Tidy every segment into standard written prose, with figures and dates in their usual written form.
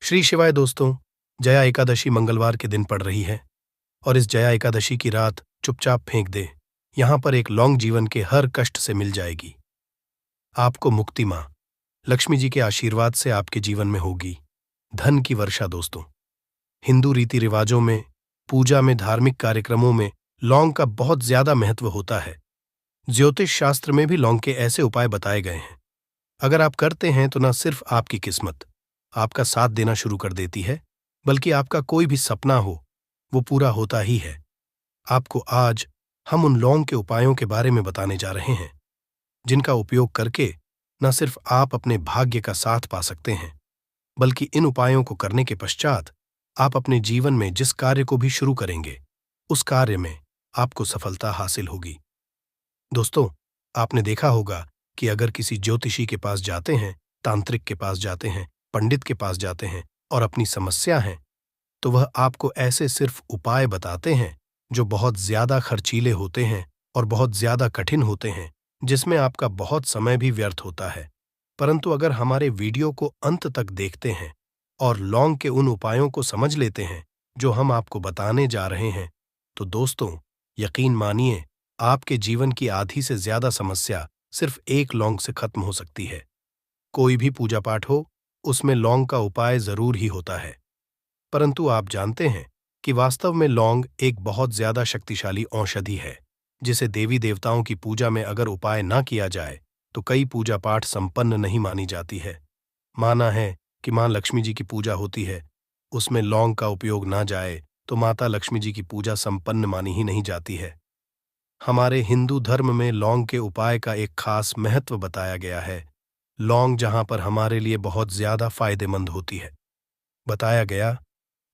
श्री शिवाय दोस्तों। जया एकादशी मंगलवार के दिन पड़ रही है और इस जया एकादशी की रात चुपचाप फेंक दे। यहां पर एक लौंग जीवन के हर कष्ट से मिल जाएगी। आपको मुक्ति मां लक्ष्मी जी के आशीर्वाद से आपके जीवन में होगी धन की वर्षा। दोस्तों, हिंदू रीति रिवाजों में, पूजा में, धार्मिक कार्यक्रमों में लौंग का बहुत ज्यादा महत्व होता है। ज्योतिष शास्त्र में भी लौंग के ऐसे उपाय बताए गए हैं। अगर आप करते हैं तो न सिर्फ आपकी किस्मत आपका साथ देना शुरू कर देती है, बल्कि आपका कोई भी सपना हो वो पूरा होता ही है। आपको आज हम उन लौंग के उपायों के बारे में बताने जा रहे हैं जिनका उपयोग करके न सिर्फ आप अपने भाग्य का साथ पा सकते हैं, बल्कि इन उपायों को करने के पश्चात आप अपने जीवन में जिस कार्य को भी शुरू करेंगे उस कार्य में आपको सफलता हासिल होगी। दोस्तों, आपने देखा होगा कि अगर किसी ज्योतिषी के पास जाते हैं, तांत्रिक के पास जाते हैं, पंडित के पास जाते हैं और अपनी समस्या है, तो वह आपको ऐसे सिर्फ उपाय बताते हैं जो बहुत ज्यादा खर्चीले होते हैं और बहुत ज्यादा कठिन होते हैं, जिसमें आपका बहुत समय भी व्यर्थ होता है। परंतु अगर हमारे वीडियो को अंत तक देखते हैं और लौंग के उन उपायों को समझ लेते हैं जो हम आपको बताने जा रहे हैं, तो दोस्तों यकीन मानिए आपके जीवन की आधी से ज्यादा समस्या सिर्फ एक लौंग से खत्म हो सकती है। कोई भी पूजा पाठ हो, उसमें लौंग का उपाय जरूर ही होता है। परंतु आप जानते हैं कि वास्तव में लौंग एक बहुत ज्यादा शक्तिशाली औषधि है, जिसे देवी देवताओं की पूजा में अगर उपाय ना किया जाए तो कई पूजा पाठ संपन्न नहीं मानी जाती है। माना है कि मां लक्ष्मी जी की पूजा होती है, उसमें लौंग का उपयोग ना जाए तो माता लक्ष्मी जी की पूजा संपन्न मानी ही नहीं जाती है। हमारे हिंदू धर्म में लौंग के उपाय का एक खास महत्व बताया गया है। लौंग जहां पर हमारे लिए बहुत ज्यादा फायदेमंद होती है, बताया गया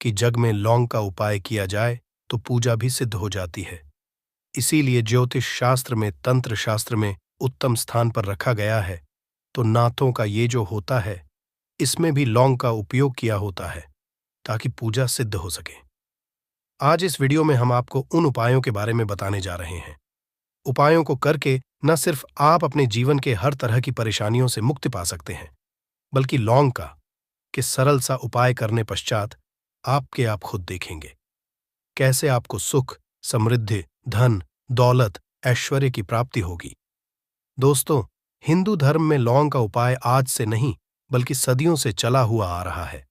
कि जग में लौंग का उपाय किया जाए तो पूजा भी सिद्ध हो जाती है। इसीलिए ज्योतिष शास्त्र में, तंत्र शास्त्र में उत्तम स्थान पर रखा गया है। तो नाथों का ये जो होता है, इसमें भी लौंग का उपयोग किया होता है ताकि पूजा सिद्ध हो सके। आज इस वीडियो में हम आपको उन उपायों के बारे में बताने जा रहे हैं। उपायों को करके न सिर्फ आप अपने जीवन के हर तरह की परेशानियों से मुक्ति पा सकते हैं, बल्कि लौंग का कि सरल सा उपाय करने पश्चात आप खुद देखेंगे कैसे आपको सुख, समृद्धि, धन, दौलत, ऐश्वर्य की प्राप्ति होगी। दोस्तों, हिंदू धर्म में लौंग का उपाय आज से नहीं बल्कि सदियों से चला हुआ आ रहा है।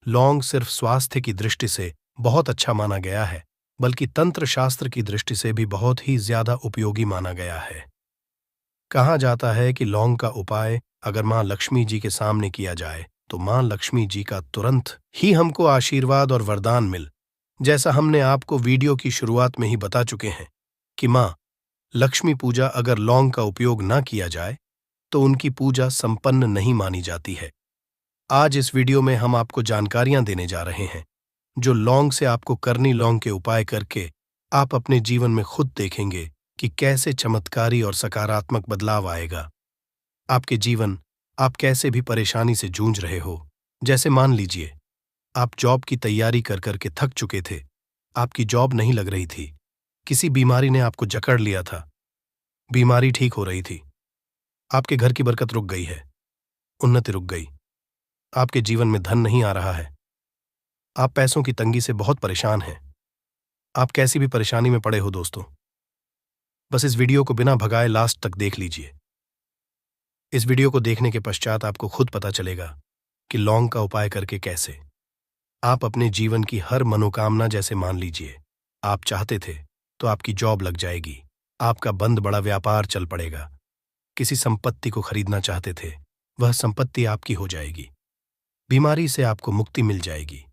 लौंग सिर्फ स्वास्थ्य की दृष्टि से बहुत अच्छा माना गया है, बल्कि तंत्र शास्त्र की दृष्टि से भी बहुत ही ज्यादा उपयोगी माना गया है। कहा जाता है कि लौंग का उपाय अगर मां लक्ष्मी जी के सामने किया जाए तो मां लक्ष्मी जी का तुरंत ही हमको आशीर्वाद और वरदान मिल। जैसा हमने आपको वीडियो की शुरुआत में ही बता चुके हैं कि मां लक्ष्मी पूजा अगर लौंग का उपयोग ना किया जाए तो उनकी पूजा संपन्न नहीं मानी जाती है। आज इस वीडियो में हम आपको जानकारियां देने जा रहे हैं जो लौंग से आपको करनी लौंग के उपाय करके आप अपने जीवन में खुद देखेंगे कि कैसे चमत्कारी और सकारात्मक बदलाव आएगा। आपके जीवन, आप कैसे भी परेशानी से जूझ रहे हो, जैसे मान लीजिए आप जॉब की तैयारी कर करके थक चुके थे, आपकी जॉब नहीं लग रही थी, किसी बीमारी ने आपको जकड़ लिया था, बीमारी ठीक हो रही थी, आपके घर की बरकत रुक गई है, उन्नति रुक गई, आपके जीवन में धन नहीं आ रहा है, आप पैसों की तंगी से बहुत परेशान हैं, आप कैसी भी परेशानी में पड़े हो दोस्तों, बस इस वीडियो को बिना भगाए लास्ट तक देख लीजिए। इस वीडियो को देखने के पश्चात आपको खुद पता चलेगा कि लौंग का उपाय करके कैसे आप अपने जीवन की हर मनोकामना, जैसे मान लीजिए आप चाहते थे तो आपकी जॉब लग जाएगी, आपका बंद बड़ा व्यापार चल पड़ेगा, किसी संपत्ति को खरीदना चाहते थे, वह संपत्ति आपकी हो जाएगी, बीमारी से आपको मुक्ति मिल जाएगी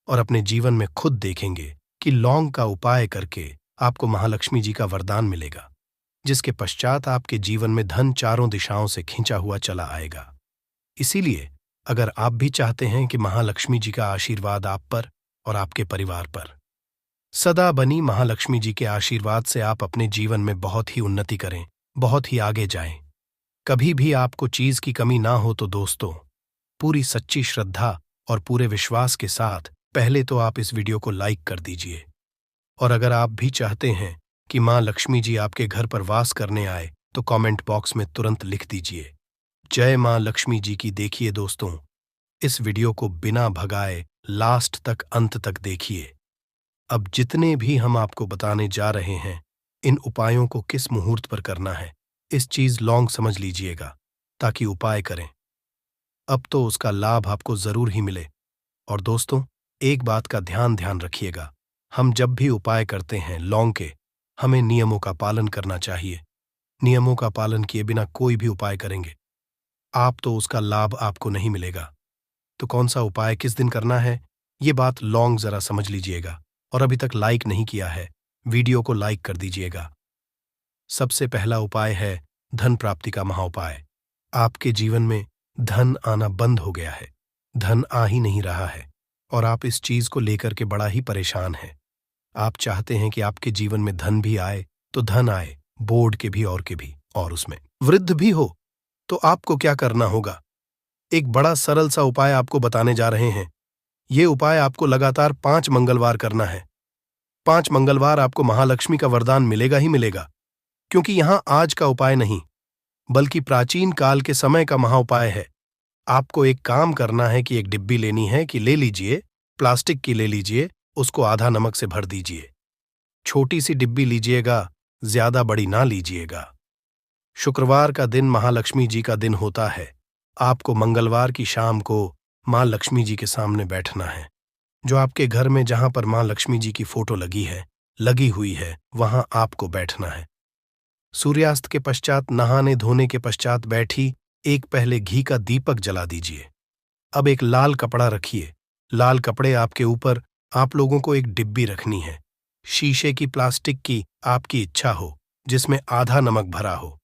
और अपने जीवन में खुद देखेंगे कि लौंग का उपाय करके आपको महालक्ष्मी जी का वरदान मिलेगा, जिसके पश्चात आपके जीवन में धन चारों दिशाओं से खींचा हुआ चला आएगा। इसीलिए अगर आप भी चाहते हैं कि महालक्ष्मी जी का आशीर्वाद आप पर और आपके परिवार पर सदा बनी, महालक्ष्मी जी के आशीर्वाद से आप अपने जीवन में बहुत ही उन्नति करें, बहुत ही आगे जाएं, कभी भी आपको चीज की कमी ना हो, तो दोस्तों पूरी सच्ची श्रद्धा और पूरे विश्वास के साथ पहले तो आप इस वीडियो को लाइक कर दीजिए। और अगर आप भी चाहते हैं कि मां लक्ष्मी जी आपके घर पर वास करने आए तो कमेंट बॉक्स में तुरंत लिख दीजिए, जय मां लक्ष्मी जी की। देखिए दोस्तों, इस वीडियो को बिना भगाए लास्ट तक अंत तक देखिए। अब जितने भी हम आपको बताने जा रहे हैं, इन उपायों को किस मुहूर्त पर करना है, इस चीज लॉन्ग समझ लीजिएगा ताकि उपाय करें। अब तो उसका लाभ आपको जरूर ही मिले। और दोस्तों, एक बात का ध्यान ध्यान रखिएगा, हम जब भी उपाय करते हैं लॉन्ग के, हमें नियमों का पालन करना चाहिए। नियमों का पालन किए बिना कोई भी उपाय करेंगे आप तो उसका लाभ आपको नहीं मिलेगा। तो कौन सा उपाय किस दिन करना है, ये बात लॉन्ग जरा समझ लीजिएगा। और अभी तक लाइक नहीं किया है, वीडियो को लाइक कर दीजिएगा। सबसे पहला उपाय है धन प्राप्ति का महाउपाय। आपके जीवन में धन आना बंद हो गया है, धन आ ही नहीं रहा है और आप इस चीज को लेकर के बड़ा ही परेशान हैं। आप चाहते हैं कि आपके जीवन में धन भी आए तो धन आए, बोर्ड के भी और उसमें वृद्ध भी हो। तो आपको क्या करना होगा, एक बड़ा सरल सा उपाय आपको बताने जा रहे हैं। ये उपाय आपको लगातार 5 मंगलवार करना है। 5 मंगलवार आपको महालक्ष्मी का वरदान मिलेगा ही मिलेगा, क्योंकि यहां आज का उपाय नहीं बल्कि प्राचीन काल के समय का महाउपाय है। आपको एक काम करना है कि एक डिब्बी लेनी है कि ले लीजिए, प्लास्टिक की ले लीजिए, उसको आधा नमक से भर दीजिए। छोटी सी डिब्बी लीजिएगा, ज्यादा बड़ी ना लीजिएगा। शुक्रवार का दिन महालक्ष्मी जी का दिन होता है। आपको मंगलवार की शाम को मां लक्ष्मी जी के सामने बैठना है। जो आपके घर में जहां पर मां लक्ष्मी जी की फोटो लगी हुई है, वहां आपको बैठना है। सूर्यास्त के पश्चात, नहाने धोने के पश्चात बैठी एक पहले घी का दीपक जला दीजिए। अब एक लाल कपड़ा रखिए। लाल कपड़े आपके ऊपर आप लोगों को एक डिब्बी रखनी है, शीशे की, प्लास्टिक की, आपकी इच्छा हो, जिसमें आधा नमक भरा हो।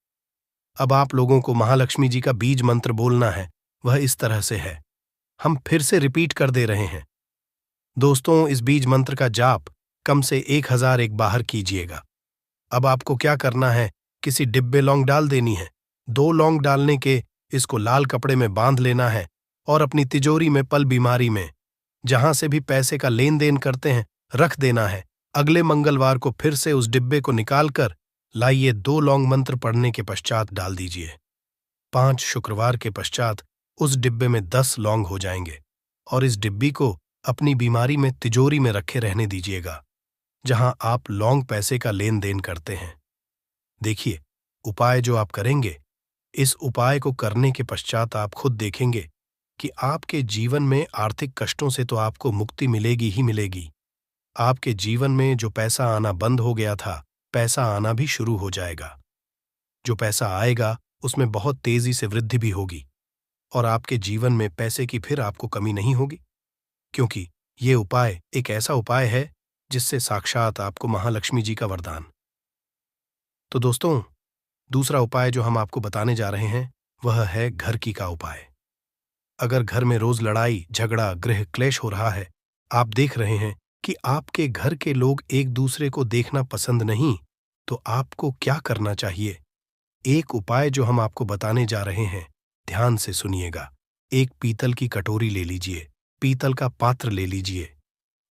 अब आप लोगों को महालक्ष्मी जी का बीज मंत्र बोलना है। वह इस तरह से है, हम फिर से रिपीट कर दे रहे हैं। दोस्तों, इस बीज मंत्र का जाप कम से 1001 बाहर कीजिएगा। अब आपको क्या करना है, किसी डिब्बे लौंग डाल देनी है। 2 लौंग डालने के इसको लाल कपड़े में बांध लेना है और अपनी तिजोरी में, पल बीमारी में, जहां से भी पैसे का लेन देन करते हैं, रख देना है। अगले मंगलवार को फिर से उस डिब्बे को निकालकर लाइए, 2 लौंग मंत्र पढ़ने के पश्चात डाल दीजिए। 5 शुक्रवार के पश्चात उस डिब्बे में 10 लौंग हो जाएंगे और इस डिब्बी को अपनी बीमारी में, तिजोरी में रखे रहने दीजिएगा, जहां आप लौंग पैसे का लेन देन करते हैं। देखिए, उपाय जो आप करेंगे, इस उपाय को करने के पश्चात आप खुद देखेंगे कि आपके जीवन में आर्थिक कष्टों से तो आपको मुक्ति मिलेगी ही मिलेगी। आपके जीवन में जो पैसा आना बंद हो गया था, पैसा आना भी शुरू हो जाएगा। जो पैसा आएगा उसमें बहुत तेजी से वृद्धि भी होगी और आपके जीवन में पैसे की फिर आपको कमी नहीं होगी, क्योंकि ये उपाय एक ऐसा उपाय है जिससे साक्षात आपको महालक्ष्मी जी का वरदान। तो दोस्तों, दूसरा उपाय जो हम आपको बताने जा रहे हैं वह है घर की का उपाय। अगर घर में रोज लड़ाई झगड़ा, गृह क्लेश हो रहा है, आप देख रहे हैं कि आपके घर के लोग एक दूसरे को देखना पसंद नहीं, तो आपको क्या करना चाहिए? एक उपाय जो हम आपको बताने जा रहे हैं, ध्यान से सुनिएगा। एक पीतल की कटोरी ले लीजिए, पीतल का पात्र ले लीजिए।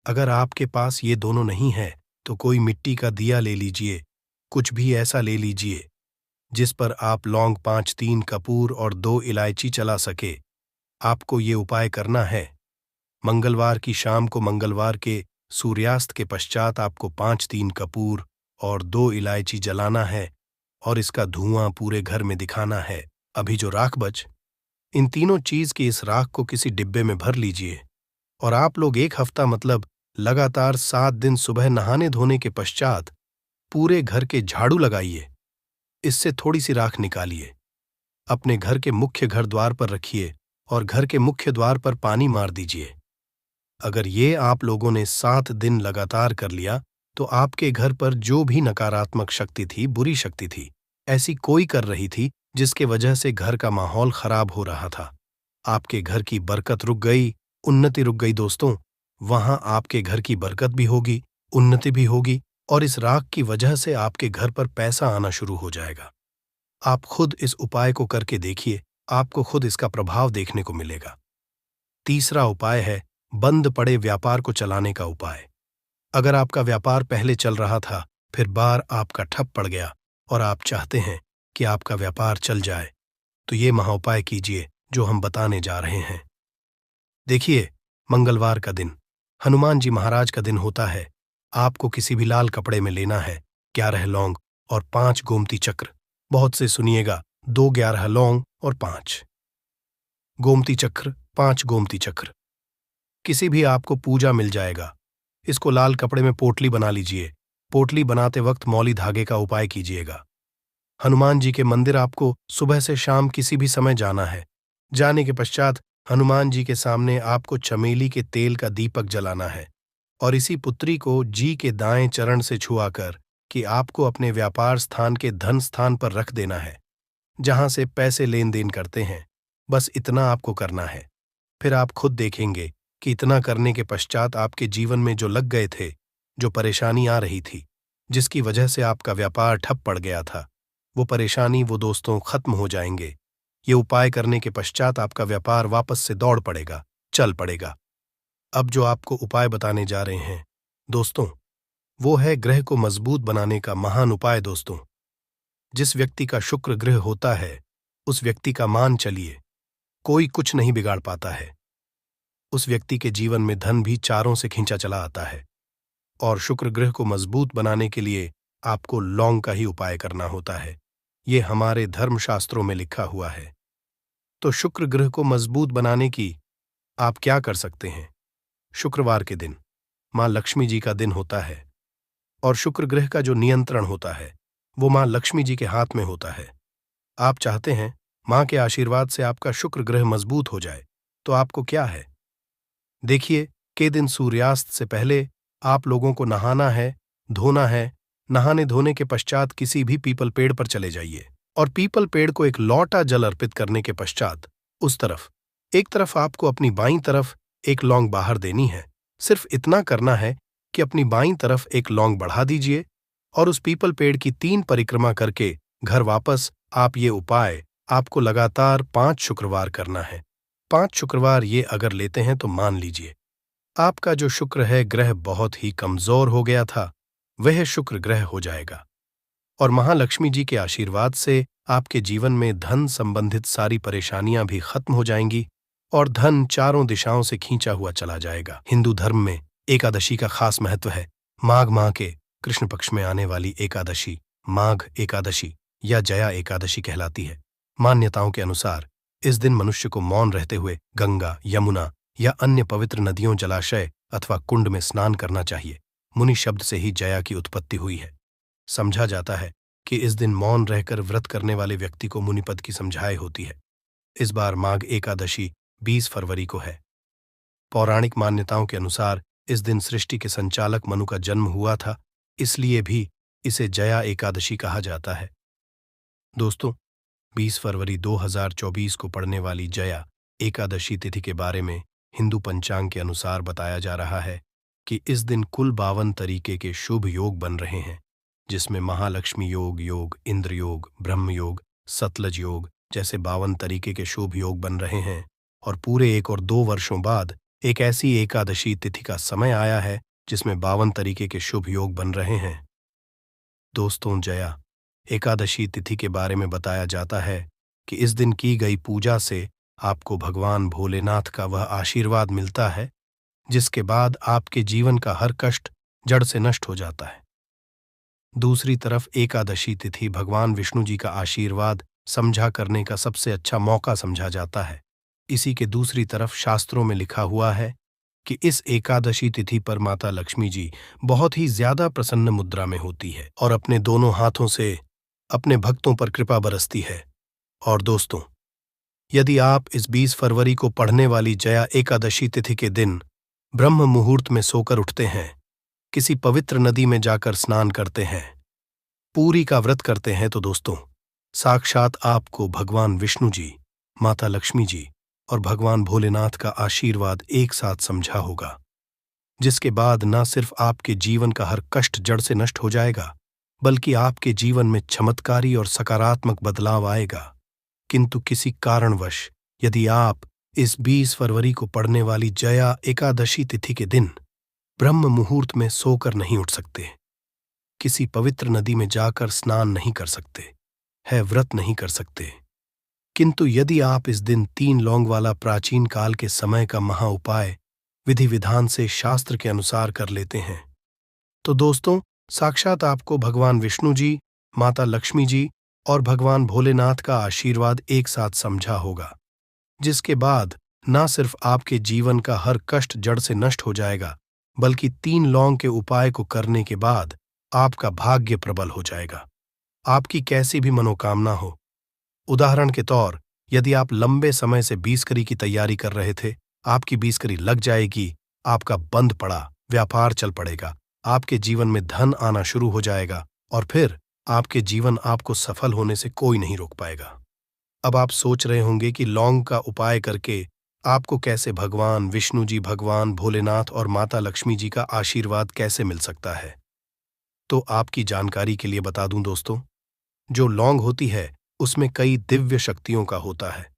अगर आपके पास ये दोनों नहीं है तो कोई मिट्टी का दिया ले लीजिए, कुछ भी ऐसा ले लीजिए जिस पर आप लौंग 5, 3 कपूर और 2 इलायची चला सके। आपको ये उपाय करना है मंगलवार की शाम को। मंगलवार के सूर्यास्त के पश्चात आपको 5, 3 कपूर और 2 इलायची जलाना है और इसका धुआं पूरे घर में दिखाना है। अभी जो राख बच, इन तीनों चीज की इस राख को किसी डिब्बे में भर लीजिए और आप लोग 1 हफ्ता मतलब लगातार 7 दिन सुबह नहाने धोने के पश्चात पूरे घर के झाड़ू लगाइए। इससे थोड़ी सी राख निकालिए, अपने घर के मुख्य घर द्वार पर रखिए और घर के मुख्य द्वार पर पानी मार दीजिए। अगर ये आप लोगों ने 7 दिन लगातार कर लिया तो आपके घर पर जो भी नकारात्मक शक्ति थी, बुरी शक्ति थी, ऐसी कोई कर रही थी जिसके वजह से घर का माहौल खराब हो रहा था, आपके घर की बरकत रुक गई, उन्नति रुक गई। दोस्तों, वहां आपके घर की बरकत भी होगी, उन्नति भी होगी और इस राख की वजह से आपके घर पर पैसा आना शुरू हो जाएगा। आप खुद इस उपाय को करके देखिए, आपको खुद इसका प्रभाव देखने को मिलेगा। तीसरा उपाय है बंद पड़े व्यापार को चलाने का उपाय। अगर आपका व्यापार पहले चल रहा था, फिर बार आपका ठप पड़ गया और आप चाहते हैं कि आपका व्यापार चल जाए, तो ये महाउपाय कीजिए जो हम बताने जा रहे हैं। देखिए, मंगलवार का दिन हनुमान जी महाराज का दिन होता है। आपको किसी भी लाल कपड़े में लेना है 11 लौंग और 5 गोमती चक्र। बहुत से सुनिएगा, 2 11 लौंग और 5 गोमती चक्र, 5 गोमती चक्र। किसी भी आपको पूजा मिल जाएगा। इसको लाल कपड़े में पोटली बना लीजिए। पोटली बनाते वक्त मौली धागे का उपाय कीजिएगा। हनुमान जी के मंदिर आपको सुबह से शाम किसी भी समय जाना है। जाने के पश्चात हनुमान जी के सामने आपको चमेली के तेल का दीपक जलाना है और इसी पुत्री को जी के दाएं चरण से छुआकर कि आपको अपने व्यापार स्थान के धन स्थान पर रख देना है, जहां से पैसे लेन देन करते हैं। बस इतना आपको करना है। फिर आप खुद देखेंगे कि इतना करने के पश्चात आपके जीवन में जो लग गए थे, जो परेशानी आ रही थी, जिसकी वजह से आपका व्यापार ठप पड़ गया था, वो परेशानी, वो दोस्तों खत्म हो जाएंगे। ये उपाय करने के पश्चात आपका व्यापार वापस से दौड़ पड़ेगा, चल पड़ेगा। अब जो आपको उपाय बताने जा रहे हैं दोस्तों, वो है ग्रह को मजबूत बनाने का महान उपाय। दोस्तों, जिस व्यक्ति का शुक्र ग्रह होता है, उस व्यक्ति का मान चलिए कोई कुछ नहीं बिगाड़ पाता है। उस व्यक्ति के जीवन में धन भी चारों से खींचा चला आता है। और शुक्र ग्रह को मजबूत बनाने के लिए आपको लौंग का ही उपाय करना होता है। ये हमारे धर्मशास्त्रों में लिखा हुआ है। तो शुक्र ग्रह को मजबूत बनाने की आप क्या कर सकते हैं? शुक्रवार के दिन मां लक्ष्मी जी का दिन होता है और शुक्र ग्रह का जो नियंत्रण होता है वो मां लक्ष्मी जी के हाथ में होता है। आप चाहते हैं मां के आशीर्वाद से आपका शुक्र ग्रह मजबूत हो जाए, तो आपको क्या है? देखिए, के दिन सूर्यास्त से पहले आप लोगों को नहाना है, धोना है। नहाने धोने के पश्चात किसी भी पीपल पेड़ पर चले जाइए और पीपल पेड़ को एक लौटा जल अर्पित करने के पश्चात उस तरफ, एक तरफ आपको अपनी बाईं तरफ एक लौंग बाहर देनी है। सिर्फ इतना करना है कि अपनी बाईं तरफ एक लौंग बढ़ा दीजिए और उस पीपल पेड़ की 3 परिक्रमा करके घर वापस आप ये उपाय आपको लगातार 5 शुक्रवार करना है। 5 शुक्रवार ये अगर लेते हैं तो मान लीजिए आपका जो शुक्र है ग्रह बहुत ही कमजोर हो गया था, वह शुक्र ग्रह हो जाएगा और महालक्ष्मी जी के आशीर्वाद से आपके जीवन में धन संबंधित सारी परेशानियां भी खत्म हो जाएंगी और धन चारों दिशाओं से खींचा हुआ चला जाएगा। हिंदू धर्म में एकादशी का खास महत्व है। माघ माह के कृष्ण पक्ष में आने वाली एकादशी माघ एकादशी या जया एकादशी कहलाती है। मान्यताओं के अनुसार इस दिन मनुष्य को मौन रहते हुए गंगा, यमुना या अन्य पवित्र नदियों, जलाशय अथवा कुंड में स्नान करना चाहिए। मुनि शब्द से ही जया की उत्पत्ति हुई है। समझा जाता है कि इस दिन मौन रहकर व्रत करने वाले व्यक्ति को मुनिपद की समझाई होती है। इस बार माघ एकादशी 20 फरवरी को है। पौराणिक मान्यताओं के अनुसार इस दिन सृष्टि के संचालक मनु का जन्म हुआ था, इसलिए भी इसे जया एकादशी कहा जाता है। दोस्तों, 20 फरवरी 2024 को पड़ने वाली जया एकादशी तिथि के बारे में हिंदू पंचांग के अनुसार बताया जा रहा है कि इस दिन कुल 52 तरीके के शुभ योग बन रहे हैं, जिसमें महालक्ष्मी योग, इंद्र योग, ब्रह्म योग, सतलज योग जैसे 52 तरीके के शुभ योग बन रहे हैं। और पूरे 1 और 2 वर्षों बाद एक ऐसी एकादशी तिथि का समय आया है जिसमें 52 तरीके के शुभ योग बन रहे हैं। दोस्तों, जया एकादशी तिथि के बारे में बताया जाता है कि इस दिन की गई पूजा से आपको भगवान भोलेनाथ का वह आशीर्वाद मिलता है जिसके बाद आपके जीवन का हर कष्ट जड़ से नष्ट हो जाता है। दूसरी तरफ एकादशी तिथि भगवान विष्णु जी का आशीर्वाद समझा करने का सबसे अच्छा मौका समझा जाता है। इसी के दूसरी तरफ शास्त्रों में लिखा हुआ है कि इस एकादशी तिथि पर माता लक्ष्मी जी बहुत ही ज्यादा प्रसन्न मुद्रा में होती है और अपने दोनों हाथों से अपने भक्तों पर कृपा बरसती है। और दोस्तों, यदि आप इस 20 फरवरी को पढ़ने वाली जया एकादशी तिथि के दिन ब्रह्म मुहूर्त में सोकर उठते हैं, किसी पवित्र नदी में जाकर स्नान करते हैं, पूरी का व्रत करते हैं, तो दोस्तों, साक्षात आपको भगवान विष्णु जी, माता लक्ष्मी जी और भगवान भोलेनाथ का आशीर्वाद एक साथ समझा होगा, जिसके बाद न सिर्फ आपके जीवन का हर कष्ट जड़ से नष्ट हो जाएगा, बल्कि आपके जीवन में चमत्कारी और सकारात्मक बदलाव आएगा। किंतु किसी कारणवश यदि आप इस 20 फरवरी को पड़ने वाली जया एकादशी तिथि के दिन ब्रह्म मुहूर्त में सोकर नहीं उठ सकते, किसी पवित्र नदी में जाकर स्नान नहीं कर सकते, है व्रत नहीं कर सकते, किंतु यदि आप इस दिन 3 लौंग वाला प्राचीन काल के समय का महा उपाय विधि विधान से शास्त्र के अनुसार कर लेते हैं तो दोस्तों, साक्षात आपको भगवान विष्णु जी, माता लक्ष्मी जी और भगवान भोलेनाथ का आशीर्वाद एक साथ समझा होगा, जिसके बाद न सिर्फ आपके जीवन का हर कष्ट जड़ से नष्ट हो जाएगा, बल्कि 3 लौंग के उपाय को करने के बाद आपका भाग्य प्रबल हो जाएगा। आपकी कैसी भी मनोकामना हो, उदाहरण के तौर यदि आप लंबे समय से 20 करी की तैयारी कर रहे थे, आपकी 20 करी लग जाएगी, आपका बंद पड़ा व्यापार चल पड़ेगा, आपके जीवन में धन आना शुरू हो जाएगा और फिर आपके जीवन आपको सफल होने से कोई नहीं रोक पाएगा। अब आप सोच रहे होंगे कि लौंग का उपाय करके आपको कैसे भगवान विष्णु जी, भगवान भोलेनाथ और माता लक्ष्मी जी का आशीर्वाद कैसे मिल सकता है। तो आपकी जानकारी के लिए बता दूं दोस्तों, जो लौंग होती है उसमें कई दिव्य शक्तियों का होता है।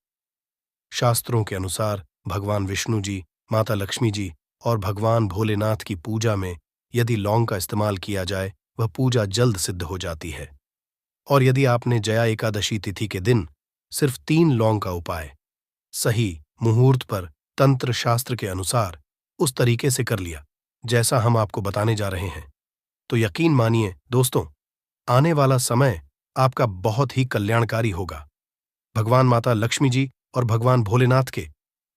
शास्त्रों के अनुसार भगवान विष्णु जी, माता लक्ष्मी जी और भगवान भोलेनाथ की पूजा में यदि लौंग का इस्तेमाल किया जाए, वह पूजा जल्द सिद्ध हो जाती है। और यदि आपने जया एकादशी तिथि के दिन सिर्फ 3 लौंग का उपाय सही मुहूर्त पर तंत्र शास्त्र के अनुसार उस तरीके से कर लिया जैसा हम आपको बताने जा रहे हैं, तो यकीन मानिए दोस्तों, आने वाला समय आपका बहुत ही कल्याणकारी होगा। भगवान माता लक्ष्मी जी और भगवान भोलेनाथ के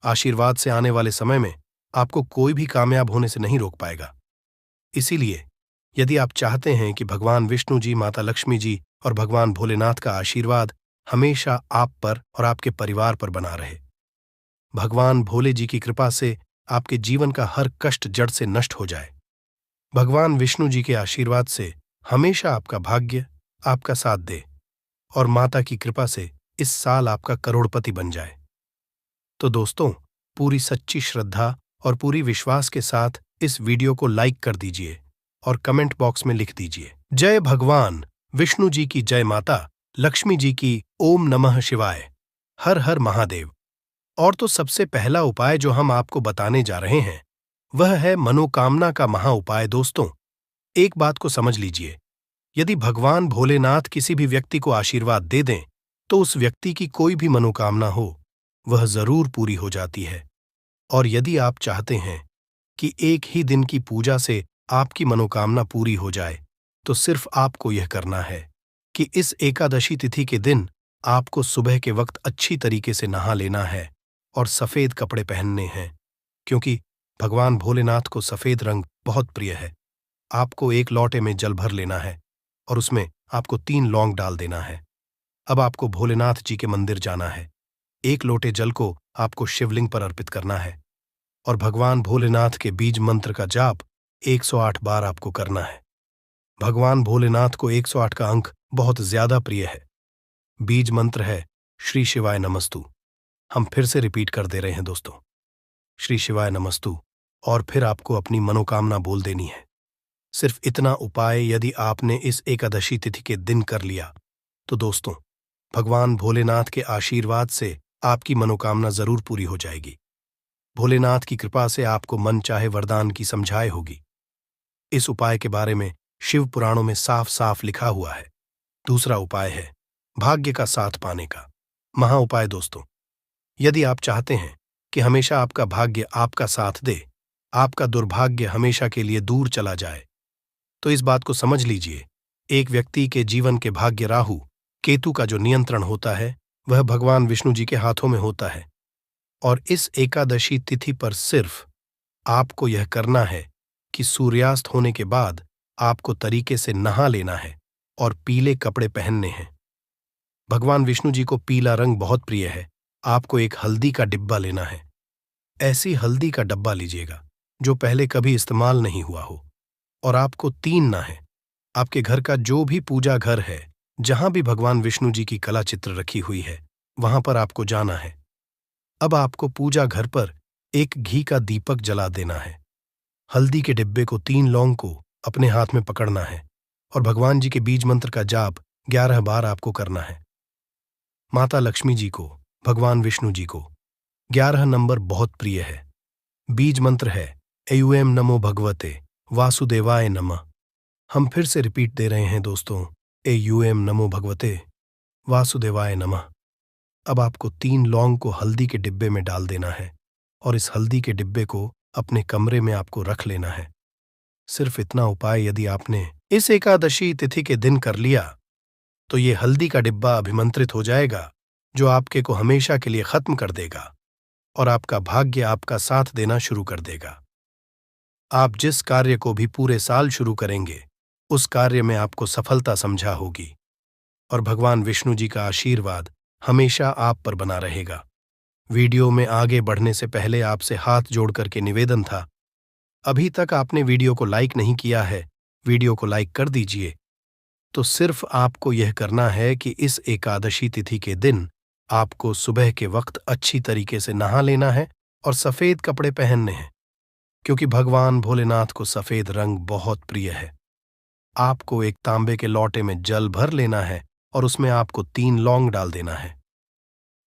आशीर्वाद से आने वाले समय में आपको कोई भी कामयाब होने से नहीं रोक पाएगा। इसीलिए यदि आप चाहते हैं कि भगवान विष्णु जी, माता लक्ष्मी जी और भगवान भोलेनाथ का आशीर्वाद हमेशा आप पर और आपके परिवार पर बना रहे, भगवान भोले जी की कृपा से आपके जीवन का हर कष्ट जड़ से नष्ट हो जाए, भगवान विष्णु जी के आशीर्वाद से हमेशा आपका भाग्य आपका साथ दे और माता की कृपा से इस साल आपका करोड़पति बन जाए, तो दोस्तों, पूरी सच्ची श्रद्धा और पूरी विश्वास के साथ इस वीडियो को लाइक कर दीजिए और कमेंट बॉक्स में लिख दीजिए, जय भगवान विष्णु जी की, जय माता लक्ष्मी जी की, ओम नमः शिवाय, हर हर महादेव। और तो सबसे पहला उपाय जो हम आपको बताने जा रहे हैं वह है मनोकामना का महा उपाय। दोस्तों, एक बात को समझ लीजिए, यदि भगवान भोलेनाथ किसी भी व्यक्ति को आशीर्वाद दे दें तो उस व्यक्ति की कोई भी मनोकामना हो वह जरूर पूरी हो जाती है। और यदि आप चाहते हैं कि एक ही दिन की पूजा से आपकी मनोकामना पूरी हो जाए, तो सिर्फ आपको यह करना है कि इस एकादशी तिथि के दिन आपको सुबह के वक्त अच्छी तरीके से नहा लेना है और सफेद कपड़े पहनने हैं, क्योंकि भगवान भोलेनाथ को सफेद रंग बहुत प्रिय है। आपको एक लोटे में जल भर लेना है और उसमें आपको 3 लौंग डाल देना है। अब आपको भोलेनाथ जी के मंदिर जाना है, एक लोटे जल को आपको शिवलिंग पर अर्पित करना है और भगवान भोलेनाथ के बीज मंत्र का जाप 108 बार आपको करना है। भगवान भोलेनाथ को 108 का अंक बहुत ज्यादा प्रिय है। बीज मंत्र है श्री शिवाय नमस्तु। हम फिर से रिपीट कर दे रहे हैं दोस्तों, श्री शिवाय नमस्तु, और फिर आपको अपनी मनोकामना बोल देनी है। सिर्फ इतना उपाय यदि आपने इस एकादशी तिथि के दिन कर लिया तो दोस्तों, भगवान भोलेनाथ के आशीर्वाद से आपकी मनोकामना जरूर पूरी हो जाएगी। भोलेनाथ की कृपा से आपको मन चाहे वरदान की समझाए होगी। इस उपाय के बारे में शिव पुराणों में साफ साफ लिखा हुआ है। दूसरा उपाय है भाग्य का साथ पाने का महा उपाय। दोस्तों, यदि आप चाहते हैं कि हमेशा आपका भाग्य आपका साथ दे, आपका दुर्भाग्य हमेशा के लिए दूर चला जाए, तो इस बात को समझ लीजिए, एक व्यक्ति के जीवन के भाग्य राहु केतु का जो नियंत्रण होता है वह भगवान विष्णु जी के हाथों में होता है। और इस एकादशी तिथि पर सिर्फ आपको यह करना है कि सूर्यास्त होने के बाद आपको तरीके से नहा लेना है और पीले कपड़े पहनने हैं। भगवान विष्णु जी को पीला रंग बहुत प्रिय है। आपको एक हल्दी का डिब्बा लेना है। ऐसी हल्दी का डब्बा लीजिएगा जो पहले कभी इस्तेमाल नहीं हुआ हो, और आपको 3 ना है। आपके घर का जो भी पूजा घर है, जहां भी भगवान विष्णु जी की कला चित्र रखी हुई है, वहां पर आपको जाना है। अब आपको पूजा घर पर एक घी का दीपक जला देना है। हल्दी के डिब्बे को 3 लौंग को अपने हाथ में पकड़ना है और भगवान जी के बीज मंत्र का जाप 11 बार आपको करना है। माता लक्ष्मी जी को, भगवान विष्णु जी को 11 नंबर बहुत प्रिय है। बीज मंत्र है एयूएम नमो भगवते वासुदेवाय नमः। हम फिर से रिपीट दे रहे हैं दोस्तों, एयूएम नमो भगवते वासुदेवाय नमः। अब आपको 3 लौंग को हल्दी के डिब्बे में डाल देना है और इस हल्दी के डिब्बे को अपने कमरे में आपको रख लेना है। सिर्फ इतना उपाय यदि आपने इस एकादशी तिथि के दिन कर लिया तो ये हल्दी का डिब्बा अभिमंत्रित हो जाएगा, जो आपके को हमेशा के लिए खत्म कर देगा और आपका भाग्य आपका साथ देना शुरू कर देगा। आप जिस कार्य को भी पूरे साल शुरू करेंगे, उस कार्य में आपको सफलता समझा होगी और भगवान विष्णु जी का आशीर्वाद हमेशा आप पर बना रहेगा। वीडियो में आगे बढ़ने से पहले आपसे हाथ जोड़ करके निवेदन था, अभी तक आपने वीडियो को लाइक नहीं किया है, वीडियो को लाइक कर दीजिए। तो सिर्फ आपको यह करना है कि इस एकादशी तिथि के दिन आपको सुबह के वक्त अच्छी तरीके से नहा लेना है और सफेद कपड़े पहनने हैं, क्योंकि भगवान भोलेनाथ को सफेद रंग बहुत प्रिय है। आपको एक तांबे के लोटे में जल भर लेना है और उसमें आपको 3 लौंग डाल देना है।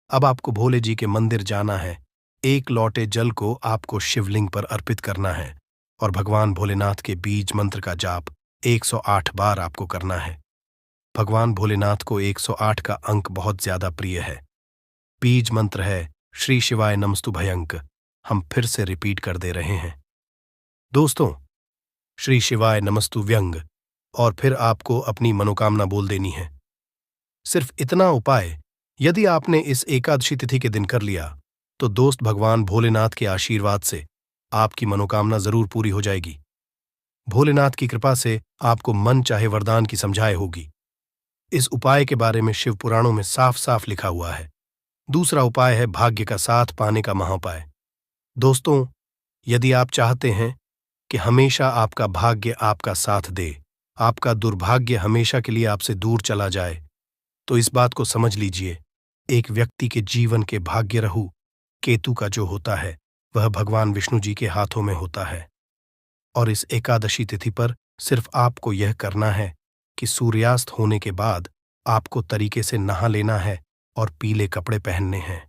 अब आपको भोले जी के मंदिर जाना है, एक लोटे जल को आपको शिवलिंग पर अर्पित करना है और भगवान भोलेनाथ के बीज मंत्र का जाप 108 बार आपको करना है। भगवान भोलेनाथ को 108 का अंक बहुत ज्यादा प्रिय है। बीज मंत्र है श्री शिवाय नमस्तु भयंक। हम फिर से रिपीट कर दे रहे हैं दोस्तों, श्री शिवाय नमस्तु व्यंग, और फिर आपको अपनी मनोकामना बोल देनी है। सिर्फ इतना उपाय यदि आपने इस एकादशी तिथि के दिन कर लिया तो दोस्त भगवान भोलेनाथ के आशीर्वाद से आपकी मनोकामना जरूर पूरी हो जाएगी। भोलेनाथ की कृपा से आपको मन चाहे वरदान की समझाए होगी। इस उपाय के बारे में शिव पुराणों में साफ साफ लिखा हुआ है। दूसरा उपाय है भाग्य का साथ पाने का महाउपाय। दोस्तों, यदि आप चाहते हैं कि हमेशा आपका भाग्य आपका साथ दे, आपका दुर्भाग्य हमेशा के लिए आपसे दूर चला जाए, तो इस बात को समझ लीजिए, एक व्यक्ति के जीवन के भाग्य रहू केतु का जो होता है वह भगवान विष्णु जी के हाथों में होता है। और इस एकादशी तिथि पर सिर्फ आपको यह करना है कि सूर्यास्त होने के बाद आपको तरीके से नहा लेना है और पीले कपड़े पहनने हैं।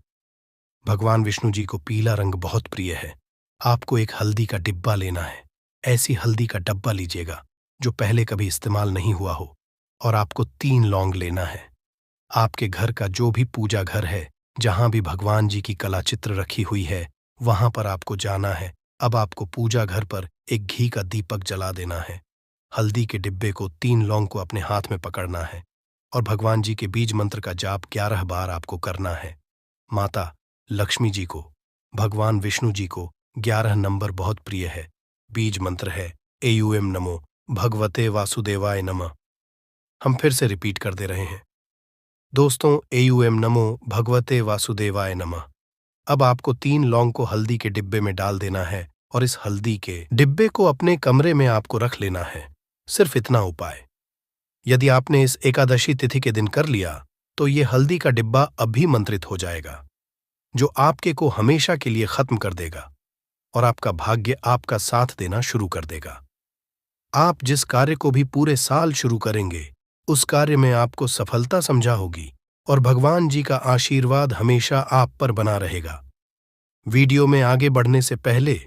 भगवान विष्णु जी को पीला रंग बहुत प्रिय है। आपको एक हल्दी का डिब्बा लेना है। ऐसी हल्दी का डब्बा लीजिएगा जो पहले कभी इस्तेमाल नहीं हुआ हो, और आपको 3 लौंग लेना है। आपके घर का जो भी पूजा घर है, जहां भी भगवान जी की कला चित्र रखी हुई है, वहां पर आपको जाना है। अब आपको पूजा घर पर एक घी का दीपक जला देना है। हल्दी के डिब्बे को 3 लौंग को अपने हाथ में पकड़ना है और भगवान जी के बीज मंत्र का जाप 11 बार आपको करना है। माता लक्ष्मी जी को, भगवान विष्णु जी को 11 नंबर बहुत प्रिय है। बीज मंत्र है एयूएम नमो भगवते वासुदेवाय नमः। हम फिर से रिपीट कर दे रहे हैं दोस्तों, एयूएम नमो भगवते वासुदेवाय नमः। अब आपको 3 लौंग को हल्दी के डिब्बे में डाल देना है और इस हल्दी के डिब्बे को अपने कमरे में आपको रख लेना है। सिर्फ इतना उपाय यदि आपने इस एकादशी तिथि के दिन कर लिया तो ये हल्दी का डिब्बा अभिमंत्रित हो जाएगा, जो आपके को हमेशा के लिए खत्म कर देगा और आपका भाग्य आपका साथ देना शुरू कर देगा। आप जिस कार्य को भी पूरे साल शुरू करेंगे, उस कार्य में आपको सफलता समझा होगी और भगवान जी का आशीर्वाद हमेशा आप पर बना रहेगा। वीडियो में आगे बढ़ने से पहले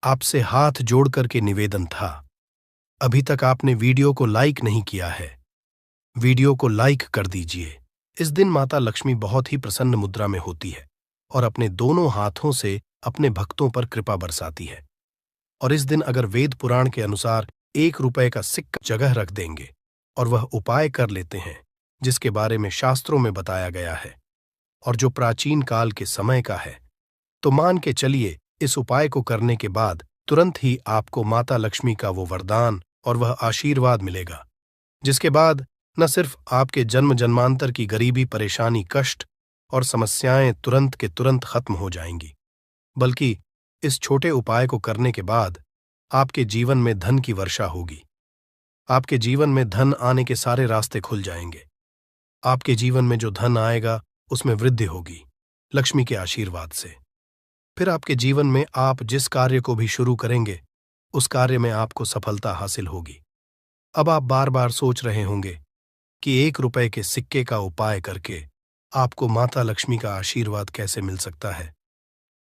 आपसे हाथ जोड़ करके निवेदन था, अभी तक आपने वीडियो को लाइक नहीं किया है, वीडियो को लाइक कर दीजिए। इस दिन माता लक्ष्मी बहुत ही प्रसन्न मुद्रा में होती है और अपने दोनों हाथों से अपने भक्तों पर कृपा बरसाती है। और इस दिन अगर वेद पुराण के अनुसार 1 रुपए का सिक्का जगह रख देंगे और वह उपाय कर लेते हैं जिसके बारे में शास्त्रों में बताया गया है और जो प्राचीन काल के समय का है, तो मान के चलिए इस उपाय को करने के बाद तुरंत ही आपको माता लक्ष्मी का वो वरदान और वह आशीर्वाद मिलेगा, जिसके बाद न सिर्फ आपके जन्म जन्मांतर की गरीबी, परेशानी, कष्ट और समस्याएं तुरंत के तुरंत खत्म हो जाएंगी, बल्कि इस छोटे उपाय को करने के बाद आपके जीवन में धन की वर्षा होगी। आपके जीवन में धन आने के सारे रास्ते खुल जाएंगे। आपके जीवन में जो धन आएगा उसमें वृद्धि होगी लक्ष्मी के आशीर्वाद से। फिर आपके जीवन में आप जिस कार्य को भी शुरू करेंगे, उस कार्य में आपको सफलता हासिल होगी। अब आप बार बार सोच रहे होंगे कि 1 रुपए के सिक्के का उपाय करके आपको माता लक्ष्मी का आशीर्वाद कैसे मिल सकता है।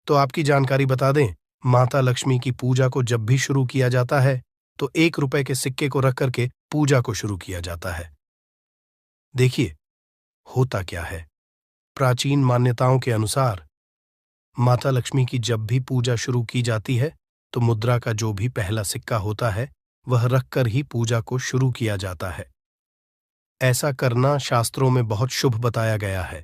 तो आपकी जानकारी बता दें, माता लक्ष्मी की पूजा को जब भी शुरू किया जाता है तो 1 रुपए के सिक्के को रख करके पूजा को शुरू किया जाता है। देखिए होता क्या है, प्राचीन मान्यताओं के अनुसार माता लक्ष्मी की जब भी पूजा शुरू की जाती है तो मुद्रा का जो भी पहला सिक्का होता है वह रखकर ही पूजा को शुरू किया जाता है। ऐसा करना शास्त्रों में बहुत शुभ बताया गया है।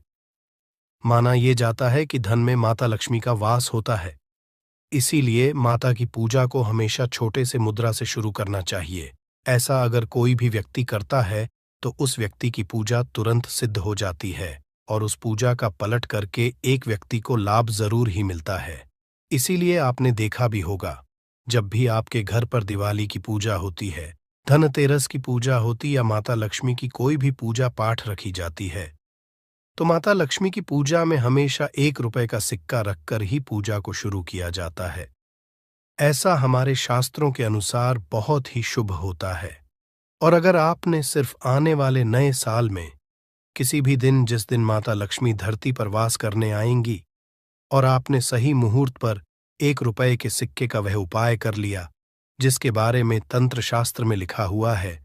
माना यह जाता है कि धन में माता लक्ष्मी का वास होता है। इसीलिए माता की पूजा को हमेशा छोटे से मुद्रा से शुरू करना चाहिए। ऐसा अगर कोई भी व्यक्ति करता है तो उस व्यक्ति की पूजा तुरंत सिद्ध हो जाती है और उस पूजा का पलट करके एक व्यक्ति को लाभ जरूर ही मिलता है। इसीलिए आपने देखा भी होगा, जब भी आपके घर पर दिवाली की पूजा होती है, धनतेरस की पूजा होती या माता लक्ष्मी की कोई भी पूजा पाठ रखी जाती है, तो माता लक्ष्मी की पूजा में हमेशा 1 रुपए का सिक्का रखकर ही पूजा को शुरू किया जाता है। ऐसा हमारे शास्त्रों के अनुसार बहुत ही शुभ होता है। और अगर आपने सिर्फ आने वाले नए साल में किसी भी दिन, जिस दिन माता लक्ष्मी धरती पर वास करने आएंगी, और आपने सही मुहूर्त पर 1 रुपए के सिक्के का वह उपाय कर लिया जिसके बारे में तंत्र शास्त्र में लिखा हुआ है,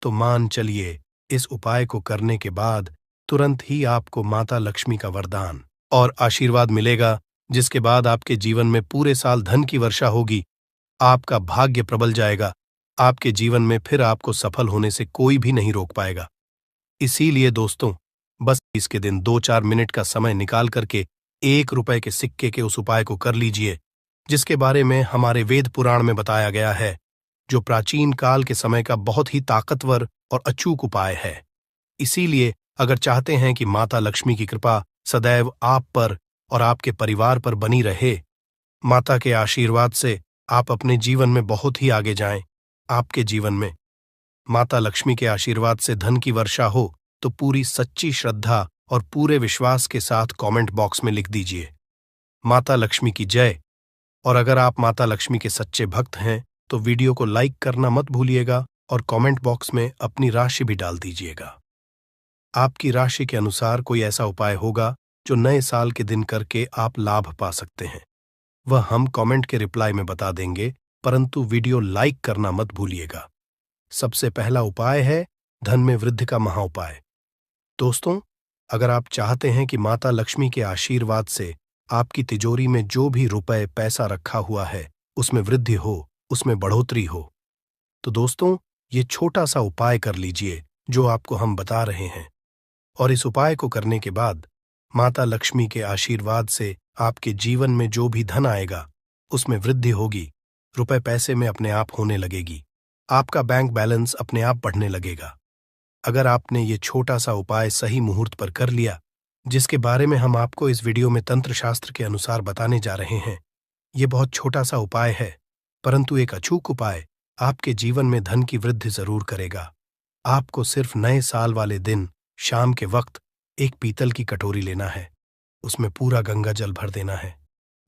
तो मान चलिए इस उपाय को करने के बाद तुरंत ही आपको माता लक्ष्मी का वरदान और आशीर्वाद मिलेगा, जिसके बाद आपके जीवन में पूरे साल धन की वर्षा होगी। आपका भाग्य प्रबल जाएगा। आपके जीवन में फिर आपको सफल होने से कोई भी नहीं रोक पाएगा। इसीलिए दोस्तों, बस इसके दिन 2-4 मिनट का समय निकाल करके 1 रुपए के सिक्के के उस उपाय को कर लीजिए, जिसके बारे में हमारे वेद पुराण में बताया गया है, जो प्राचीन काल के समय का बहुत ही ताकतवर और अचूक उपाय है। इसीलिए अगर चाहते हैं कि माता लक्ष्मी की कृपा सदैव आप पर और आपके परिवार पर बनी रहे, माता के आशीर्वाद से आप अपने जीवन में बहुत ही आगे जाएं, आपके जीवन में माता लक्ष्मी के आशीर्वाद से धन की वर्षा हो, तो पूरी सच्ची श्रद्धा और पूरे विश्वास के साथ कमेंट बॉक्स में लिख दीजिए, माता लक्ष्मी की जय। और अगर आप माता लक्ष्मी के सच्चे भक्त हैं तो वीडियो को लाइक करना मत भूलिएगा और कमेंट बॉक्स में अपनी राशि भी डाल दीजिएगा। आपकी राशि के अनुसार कोई ऐसा उपाय होगा जो नए साल के दिन करके आप लाभ पा सकते हैं, वह हम कमेंट के रिप्लाई में बता देंगे, परंतु वीडियो लाइक करना मत भूलिएगा। सबसे पहला उपाय है धन में वृद्धि का महाउपाय। दोस्तों, अगर आप चाहते हैं कि माता लक्ष्मी के आशीर्वाद से आपकी तिजोरी में जो भी रुपए पैसा रखा हुआ है उसमें वृद्धि हो, उसमें बढ़ोतरी हो, तो दोस्तों ये छोटा सा उपाय कर लीजिए जो आपको हम बता रहे हैं। और इस उपाय को करने के बाद माता लक्ष्मी के आशीर्वाद से आपके जीवन में जो भी धन आएगा उसमें वृद्धि होगी, रुपए पैसे में अपने आप होने लगेगी, आपका बैंक बैलेंस अपने आप बढ़ने लगेगा। अगर आपने ये छोटा सा उपाय सही मुहूर्त पर कर लिया, जिसके बारे में हम आपको इस वीडियो में तंत्र शास्त्र के अनुसार बताने जा रहे हैं, ये बहुत छोटा सा उपाय है, परंतु एक अचूक उपाय आपके जीवन में धन की वृद्धि जरूर करेगा। आपको सिर्फ नए साल वाले दिन शाम के वक्त एक पीतल की कटोरी लेना है, उसमें पूरा गंगा जल भर देना है,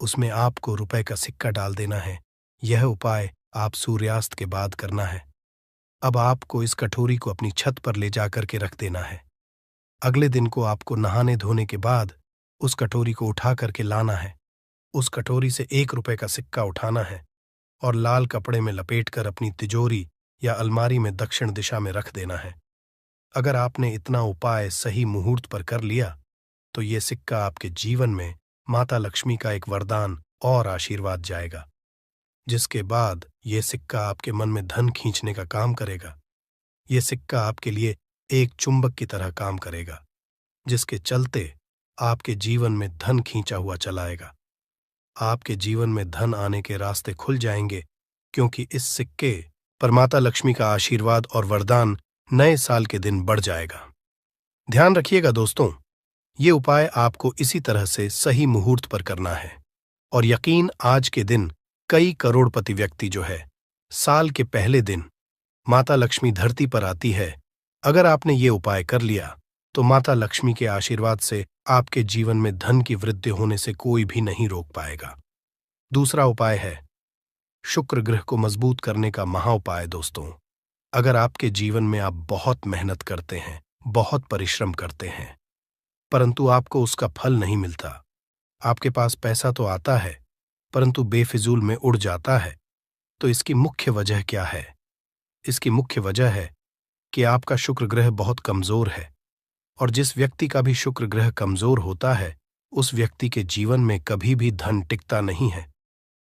उसमें आपको रुपए का सिक्का डाल देना है। यह उपाय आप सूर्यास्त के बाद करना है। अब आपको इस कटोरी को अपनी छत पर ले जाकर के रख देना है। अगले दिन को आपको नहाने धोने के बाद उस कटोरी को उठा करके लाना है। उस कटोरी से 1 रुपए का सिक्का उठाना है और लाल कपड़े में लपेटकर अपनी तिजोरी या अलमारी में दक्षिण दिशा में रख देना है। अगर आपने इतना उपाय सही मुहूर्त पर कर लिया तो ये सिक्का आपके जीवन में माता लक्ष्मी का एक वरदान और आशीर्वाद जाएगा, जिसके बाद ये सिक्का आपके मन में धन खींचने का काम करेगा। ये सिक्का आपके लिए एक चुंबक की तरह काम करेगा, जिसके चलते आपके जीवन में धन खींचा हुआ चलाएगा। आपके जीवन में धन आने के रास्ते खुल जाएंगे, क्योंकि इस सिक्के पर माता लक्ष्मी का आशीर्वाद और वरदान नए साल के दिन बढ़ जाएगा। ध्यान रखिएगा दोस्तों, ये उपाय आपको इसी तरह से सही मुहूर्त पर करना है। और यकीन, आज के दिन कई करोड़पति व्यक्ति जो है, साल के पहले दिन माता लक्ष्मी धरती पर आती है। अगर आपने ये उपाय कर लिया तो माता लक्ष्मी के आशीर्वाद से आपके जीवन में धन की वृद्धि होने से कोई भी नहीं रोक पाएगा। दूसरा उपाय है शुक्र ग्रह को मजबूत करने का महाउपाय। दोस्तों, अगर आपके जीवन में आप बहुत मेहनत करते हैं, बहुत परिश्रम करते हैं, परंतु आपको उसका फल नहीं मिलता, आपके पास पैसा तो आता है परंतु बेफिजूल में उड़ जाता है, तो इसकी मुख्य वजह क्या है? इसकी मुख्य वजह है कि आपका शुक्र ग्रह बहुत कमजोर है। और जिस व्यक्ति का भी शुक्र ग्रह कमजोर होता है उस व्यक्ति के जीवन में कभी भी धन टिकता नहीं है।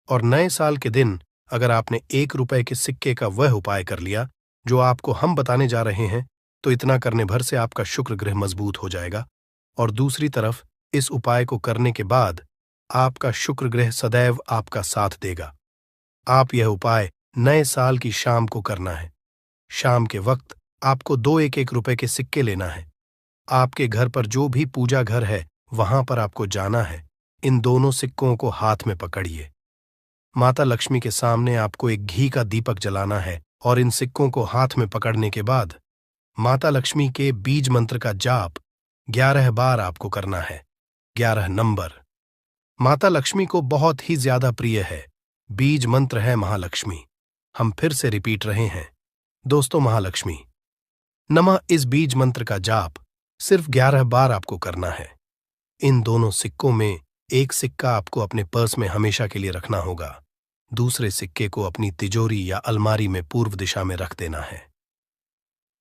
और नए साल के दिन अगर आपने 1 रुपए के सिक्के का वह उपाय कर लिया जो आपको हम बताने जा रहे हैं तो इतना करने भर से आपका शुक्र ग्रह मजबूत हो जाएगा। और दूसरी तरफ इस उपाय को करने के बाद आपका शुक्र ग्रह सदैव आपका साथ देगा। आप यह उपाय नए साल की शाम को करना है। शाम के वक्त आपको 2 1 1 रुपए के सिक्के लेना है। आपके घर पर जो भी पूजा घर है वहां पर आपको जाना है। इन दोनों सिक्कों को हाथ में पकड़िए। माता लक्ष्मी के सामने आपको एक घी का दीपक जलाना है और इन सिक्कों को हाथ में पकड़ने के बाद माता लक्ष्मी के बीज मंत्र का जाप 11 बार आपको करना है। 11 नंबर माता लक्ष्मी को बहुत ही ज्यादा प्रिय है। बीज मंत्र है महालक्ष्मी। हम फिर से रिपीट रहे हैं दोस्तों, महालक्ष्मी नमः। इस बीज मंत्र का जाप सिर्फ 11 बार आपको करना है। इन दोनों सिक्कों में एक सिक्का आपको अपने पर्स में हमेशा के लिए रखना होगा, दूसरे सिक्के को अपनी तिजोरी या अलमारी में पूर्व दिशा में रख देना है।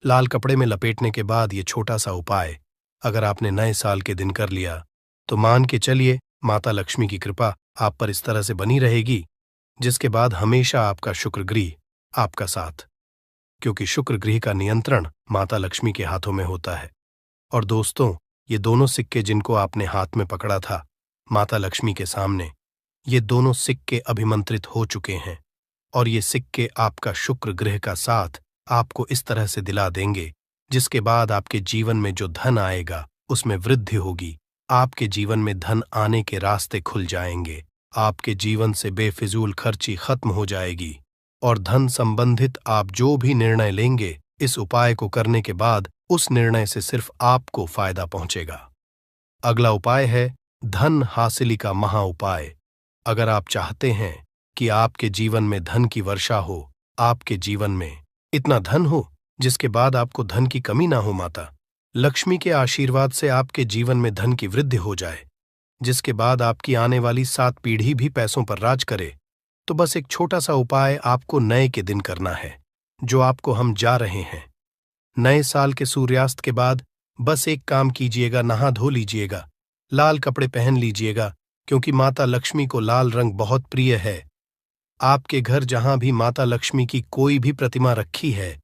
लाल कपड़े में लपेटने के बाद ये छोटा सा उपाय अगर आपने नए साल के दिन कर लिया तो मान के चलिए माता लक्ष्मी की कृपा आप पर इस तरह से बनी रहेगी जिसके बाद हमेशा आपका शुक्र ग्रह आपका साथ, क्योंकि शुक्र ग्रह का नियंत्रण माता लक्ष्मी के हाथों में होता है। और दोस्तों, ये दोनों सिक्के जिनको आपने हाथ में पकड़ा था माता लक्ष्मी के सामने, ये दोनों सिक्के अभिमंत्रित हो चुके हैं और ये सिक्के आपका शुक्र ग्रह का साथ आपको इस तरह से दिला देंगे जिसके बाद आपके जीवन में जो धन आएगा उसमें वृद्धि होगी। आपके जीवन में धन आने के रास्ते खुल जाएंगे। आपके जीवन से बेफिजूल खर्ची खत्म हो जाएगी और धन संबंधित आप जो भी निर्णय लेंगे इस उपाय को करने के बाद उस निर्णय से सिर्फ आपको फायदा पहुंचेगा। अगला उपाय है धन हासिली का महा उपाय। अगर आप चाहते हैं कि आपके जीवन में धन की वर्षा हो, आपके जीवन में इतना धन हो जिसके बाद आपको धन की कमी ना हो, माता लक्ष्मी के आशीर्वाद से आपके जीवन में धन की वृद्धि हो जाए, जिसके बाद आपकी आने वाली 7 पीढ़ी भी पैसों पर राज करे, तो बस एक छोटा सा उपाय आपको नए के दिन करना है जो आपको हम जा रहे हैं। नए साल के सूर्यास्त के बाद बस एक काम कीजिएगा, नहा धो लीजिएगा, लाल कपड़े पहन लीजिएगा क्योंकि माता लक्ष्मी को लाल रंग बहुत प्रिय है। आपके घर जहां भी माता लक्ष्मी की कोई भी प्रतिमा रखी है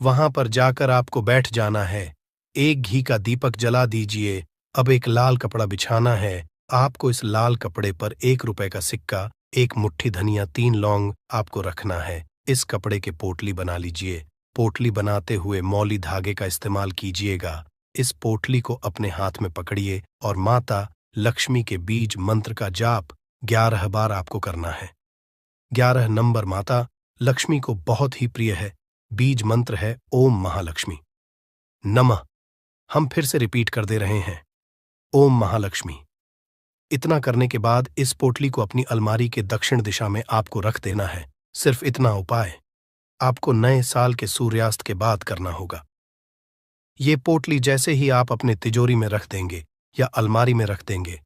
वहां पर जाकर आपको बैठ जाना है। एक घी का दीपक जला दीजिए। अब एक लाल कपड़ा बिछाना है। आपको इस लाल कपड़े पर 1 रुपए का सिक्का, 1 मुट्ठी धनिया, 3 लौंग आपको रखना है। इस कपड़े के पोटली बना लीजिए। पोटली बनाते हुए मौली धागे का इस्तेमाल कीजिएगा। इस पोटली को अपने हाथ में पकड़िए और माता लक्ष्मी के बीज मंत्र का जाप 11 बार आपको करना है। 11 नंबर माता लक्ष्मी को बहुत ही प्रिय है। बीज मंत्र है ओम महालक्ष्मी नमः। हम फिर से रिपीट कर दे रहे हैं ओम महालक्ष्मी। इतना करने के बाद इस पोटली को अपनी अलमारी के दक्षिण दिशा में आपको रख देना है। सिर्फ इतना उपाय आपको नए साल के सूर्यास्त के बाद करना होगा। ये पोटली जैसे ही आप अपने तिजोरी में रख देंगे या अलमारी में रख देंगे